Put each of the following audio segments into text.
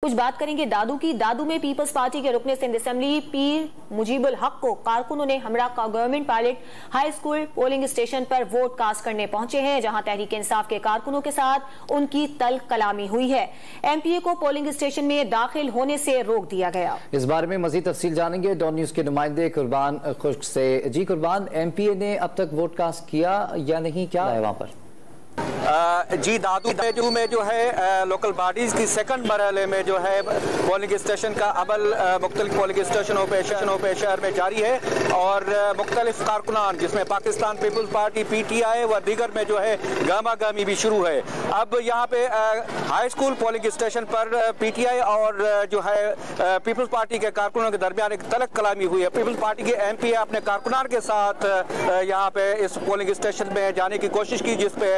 कुछ बात करेंगे दादू की। दादू में पीपल्स पार्टी के रुकने सिंध असेंबली पीर मुजीबुल हक को कारकुनों ने हमरा government pilot high school polling station पर वोट कास्ट करने पहुंचे हैं, जहां तहरीक इंसाफ के कारकुनों के साथ उनकी तल्ख कलामी हुई है। एमपीए को पोलिंग स्टेशन में दाखिल होने से रोक दिया गया। इस बारे में मजीद तफसील जानेंगे डॉन न्यूज के नुमाइंदे कुर्बान खुश्क से। जी कुर्बान, एमपीए ने अब तक वोट कास्ट किया या नहीं, क्या है वहां पर? जी दादू में जो है लोकल बॉडीज की सेकंड मरहले में जो है पोलिंग स्टेशन का अमल मुख्तलिफ पोलिंग स्टेशनों पे शहर में जारी है और मुख्तलिफ कारकुनान जिसमें पाकिस्तान पीपल्स पार्टी PTI व दीगर में जो है गामा गामी भी शुरू है। अब यहाँ पे हाई स्कूल पोलिंग स्टेशन पर PTI और जो है पीपल्स पार्टी के कारकुनों के दरमियान एक तल्ख कलामी हुई है। पीपल्स पार्टी के MP अपने कारकुनान के साथ यहाँ पे इस पोलिंग स्टेशन में जाने की कोशिश की, जिसपे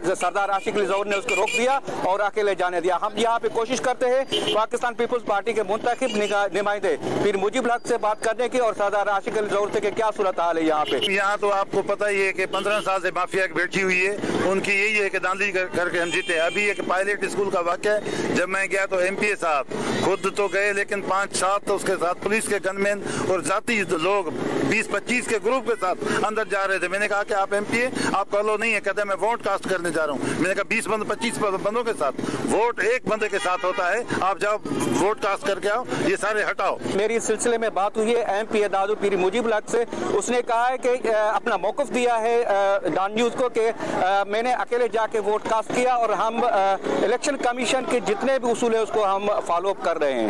सरदार आशिक अली ज़हूर ने उसको रोक दिया और अकेले जाने दिया। हम यहाँ पे कोशिश करते हैं पाकिस्तान पीपल्स पार्टी के मुंतखब नुमाइंदे पीर मुजीबुल हक से बात करने की और सरदार आशिक अली ज़हूर से कि क्या सूरत हाल है यहाँ पे। यहाँ तो आपको पता ही है कि 15 साल से माफिया बैठी हुई है, उनकी यही है कि दांधली करके हम जीते। अभी एक पायलट स्कूल का वाक़या है, जब मैं गया तो MPA साहब खुद तो गए, लेकिन 5-7 तो उसके साथ पुलिस के गनमैन और जाती लोग 20-25 के ग्रुप के साथ अंदर जा रहे थे। मैंने कहा कि आप MPA आपका अलो नहीं है, कहते मैं वोट कास्ट करने जा रहा हूँ। मैंने कहा 20-25 बंदों के साथ वोट एक बंदे के साथ होता है, आप जाओ वोट कास्ट करके आओ, ये सारे हटाओ। मेरी इस सिलसिले में बात हुई है MPA दादू पीर मुजीबुल हक से। उसने कहा है कि अपना मौक़िफ़ दिया है डॉन न्यूज़ को कि मैंने अकेले जाके वोट कास्ट किया और हम इलेक्शन कमीशन के जितने भी उसूल है उसको हम फॉलो अप कर रहे हैं।